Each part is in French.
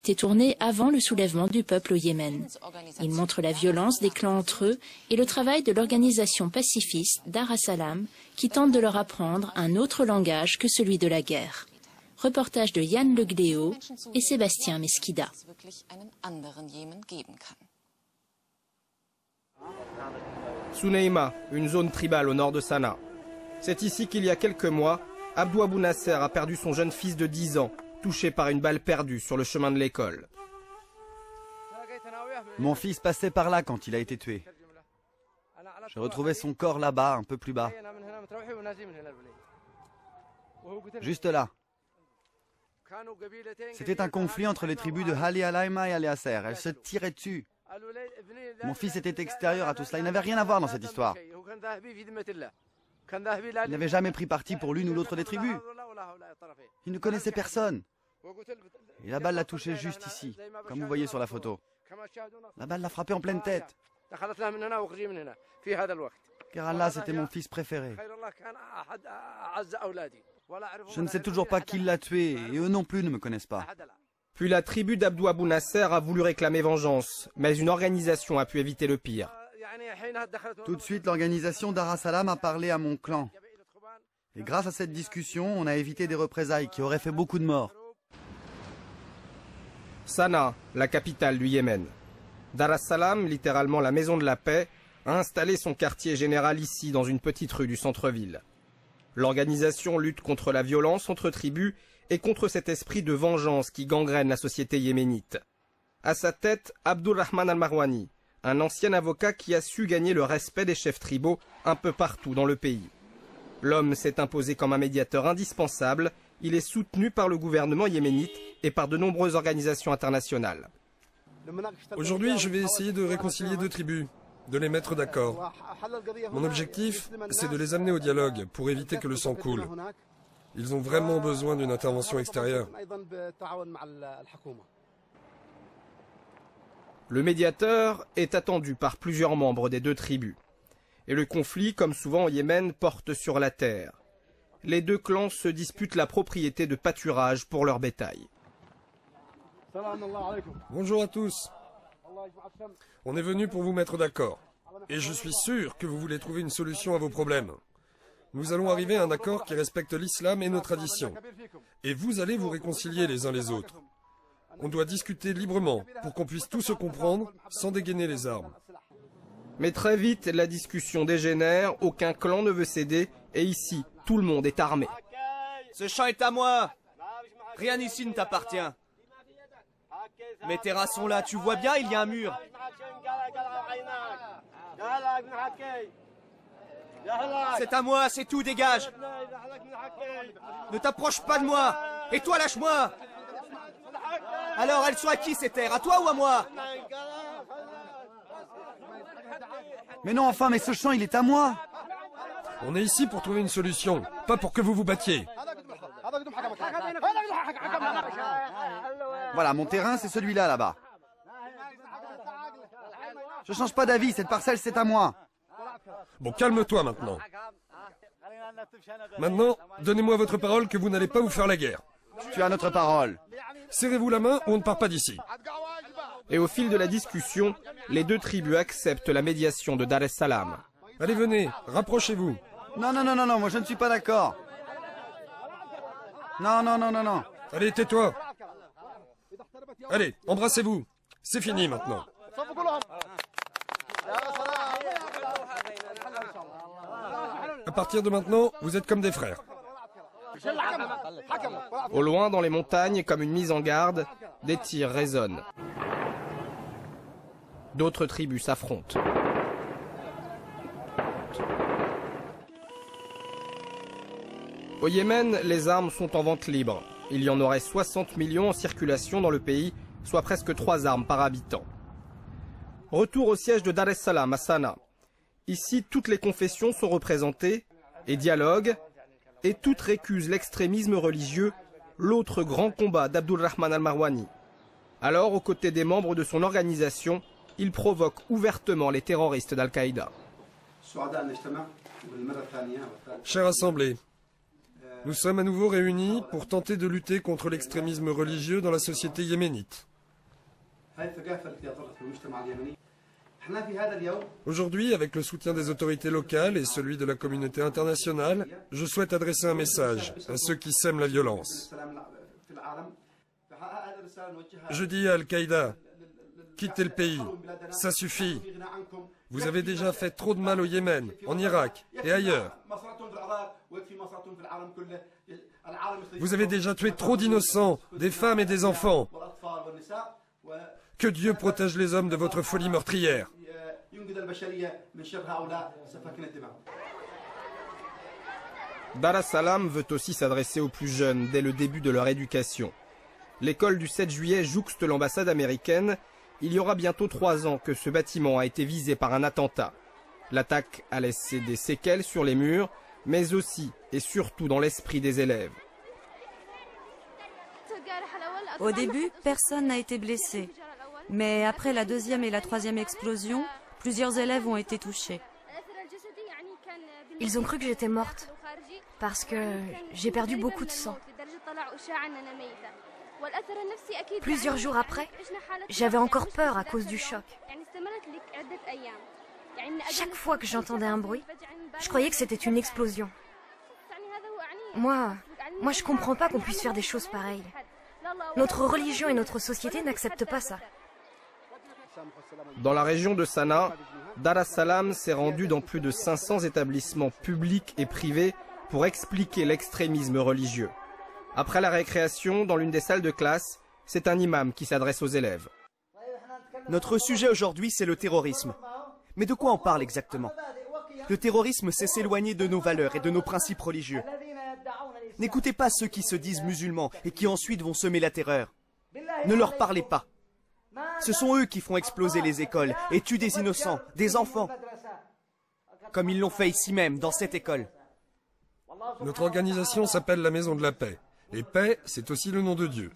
été tourné avant le soulèvement du peuple au Yémen. Il montre la violence des clans entre eux et le travail de l'organisation pacifiste Dar es-Salam qui tente de leur apprendre un autre langage que celui de la guerre. Reportage de Yann Le Gléo et Sébastien Mesquida. Suneima, une zone tribale au nord de Sanaa. C'est ici qu'il y a quelques mois, Abdou Abou Nasser a perdu son jeune fils de 10 ans, touché par une balle perdue sur le chemin de l'école. Mon fils passait par là quand il a été tué. J'ai retrouvé son corps là-bas, un peu plus bas. Juste là. C'était un conflit entre les tribus de Hali Alaima et Ali Asser. Elles se tiraient dessus. Mon fils était extérieur à tout cela. Il n'avait rien à voir dans cette histoire. Il n'avait jamais pris parti pour l'une ou l'autre des tribus. Il ne connaissait personne. Et la balle l'a touché juste ici, comme vous voyez sur la photo. La balle l'a frappé en pleine tête. Car Allah, c'était mon fils préféré. Je ne sais toujours pas qui l'a tué, et eux non plus ne me connaissent pas. Puis la tribu d'Abdou Abou Nasser a voulu réclamer vengeance, mais une organisation a pu éviter le pire. Tout de suite, l'organisation Dar es-Salam a parlé à mon clan. Et grâce à cette discussion, on a évité des représailles qui auraient fait beaucoup de morts. Sanaa, la capitale du Yémen. Dar es-Salam, littéralement la maison de la paix, a installé son quartier général ici, dans une petite rue du centre-ville. L'organisation lutte contre la violence entre tribus et contre cet esprit de vengeance qui gangrène la société yéménite. À sa tête, Abdulrahman al-Marwani, un ancien avocat qui a su gagner le respect des chefs tribaux un peu partout dans le pays. L'homme s'est imposé comme un médiateur indispensable. Il est soutenu par le gouvernement yéménite et par de nombreuses organisations internationales. Aujourd'hui, je vais essayer de réconcilier deux tribus, de les mettre d'accord. Mon objectif, c'est de les amener au dialogue pour éviter que le sang coule. Ils ont vraiment besoin d'une intervention extérieure. Le médiateur est attendu par plusieurs membres des deux tribus. Et le conflit, comme souvent au Yémen, porte sur la terre. Les deux clans se disputent la propriété de pâturage pour leur bétail. Bonjour à tous. On est venu pour vous mettre d'accord. Et je suis sûr que vous voulez trouver une solution à vos problèmes. Nous allons arriver à un accord qui respecte l'islam et nos traditions. Et vous allez vous réconcilier les uns les autres. On doit discuter librement pour qu'on puisse tous se comprendre sans dégainer les armes. Mais très vite, la discussion dégénère, aucun clan ne veut céder, et ici, tout le monde est armé. Ce champ est à moi. Rien ici ne t'appartient. Mes terrasses sont là, tu vois bien, il y a un mur. C'est à moi, c'est tout, dégage. Ne t'approche pas de moi. Et toi, lâche-moi. Alors, elles sont à qui ces terres? À toi ou à moi? Mais non, enfin, mais ce champ, il est à moi. On est ici pour trouver une solution, pas pour que vous vous battiez. Voilà, mon terrain, c'est celui-là, là-bas. Je change pas d'avis, cette parcelle, c'est à moi. Bon, calme-toi maintenant. Maintenant, donnez-moi votre parole que vous n'allez pas vous faire la guerre. Tu as notre parole. Serrez-vous la main ou on ne part pas d'ici. Et au fil de la discussion, les deux tribus acceptent la médiation de Dar es-Salam. Allez, venez, rapprochez-vous. Non, non, non, non, non, moi je ne suis pas d'accord. Non, non, non, non, non. Allez, tais-toi. Allez, embrassez-vous. C'est fini maintenant. À partir de maintenant, vous êtes comme des frères. Au loin, dans les montagnes, comme une mise en garde, des tirs résonnent. D'autres tribus s'affrontent. Au Yémen, les armes sont en vente libre. Il y en aurait 60 millions en circulation dans le pays, soit presque 3 armes par habitant. Retour au siège de Dar es-Salam à Sanaa. Ici, toutes les confessions sont représentées et dialoguent, et toutes récusent l'extrémisme religieux, l'autre grand combat d'Abdulrahman al-Marwani. Alors, aux côtés des membres de son organisation, il provoque ouvertement les terroristes d'Al-Qaïda. Chère Assemblée, nous sommes à nouveau réunis pour tenter de lutter contre l'extrémisme religieux dans la société yéménite. Aujourd'hui, avec le soutien des autorités locales et celui de la communauté internationale, je souhaite adresser un message à ceux qui sèment la violence. Je dis à Al-Qaïda, quittez le pays, ça suffit. Vous avez déjà fait trop de mal au Yémen, en Irak et ailleurs. Vous avez déjà tué trop d'innocents, des femmes et des enfants. Que Dieu protège les hommes de votre folie meurtrière. Dar es-Salam veut aussi s'adresser aux plus jeunes dès le début de leur éducation. L'école du 7 juillet jouxte l'ambassade américaine. Il y aura bientôt 3 ans que ce bâtiment a été visé par un attentat. L'attaque a laissé des séquelles sur les murs, mais aussi et surtout dans l'esprit des élèves. Au début, personne n'a été blessé. Mais après la 2e et la 3e explosion, plusieurs élèves ont été touchés. Ils ont cru que j'étais morte, parce que j'ai perdu beaucoup de sang. Plusieurs jours après, j'avais encore peur à cause du choc. Chaque fois que j'entendais un bruit, je croyais que c'était une explosion. Moi, je comprends pas qu'on puisse faire des choses pareilles. Notre religion et notre société n'acceptent pas ça. Dans la région de Sanaa, Dar es-Salam s'est rendu dans plus de 500 établissements publics et privés pour expliquer l'extrémisme religieux. Après la récréation, dans l'une des salles de classe, c'est un imam qui s'adresse aux élèves. Notre sujet aujourd'hui, c'est le terrorisme. Mais de quoi on parle exactement? Le terrorisme, c'est s'éloigner de nos valeurs et de nos principes religieux. N'écoutez pas ceux qui se disent musulmans et qui ensuite vont semer la terreur. Ne leur parlez pas. Ce sont eux qui font exploser les écoles et tuent des innocents, des enfants. Comme ils l'ont fait ici même, dans cette école. Notre organisation s'appelle la Maison de la Paix. Et paix, c'est aussi le nom de Dieu.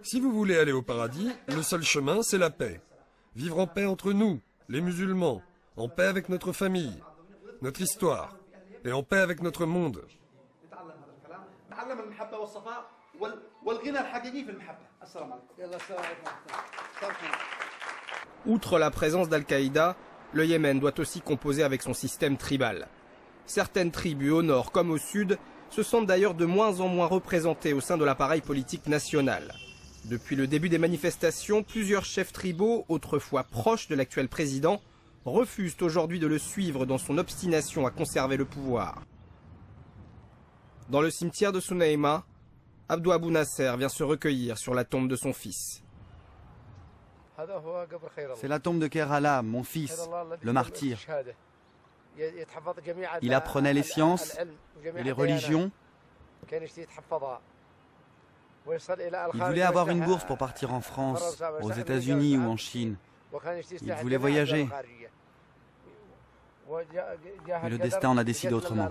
Si vous voulez aller au paradis, le seul chemin, c'est la paix. Vivre en paix entre nous, les musulmans, en paix avec notre famille, notre histoire, et en paix avec notre monde. Outre la présence d'Al-Qaïda, le Yémen doit aussi composer avec son système tribal. Certaines tribus au nord comme au sud se sentent d'ailleurs de moins en moins représentées au sein de l'appareil politique national. Depuis le début des manifestations, plusieurs chefs tribaux, autrefois proches de l'actuel président, refusent aujourd'hui de le suivre dans son obstination à conserver le pouvoir. Dans le cimetière de Sunaima, Abdou Abou Nasser vient se recueillir sur la tombe de son fils. C'est la tombe de Kerala, mon fils, le martyr. Il apprenait les sciences et les religions. Il voulait avoir une bourse pour partir en France, aux États-Unis ou en Chine. Il voulait voyager. Mais le destin en a décidé autrement.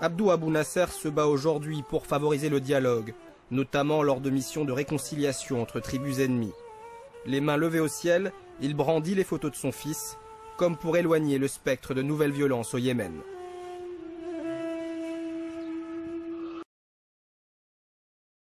Abdou Abou Nasser se bat aujourd'hui pour favoriser le dialogue, notamment lors de missions de réconciliation entre tribus ennemies. Les mains levées au ciel, il brandit les photos de son fils, comme pour éloigner le spectre de nouvelles violences au Yémen.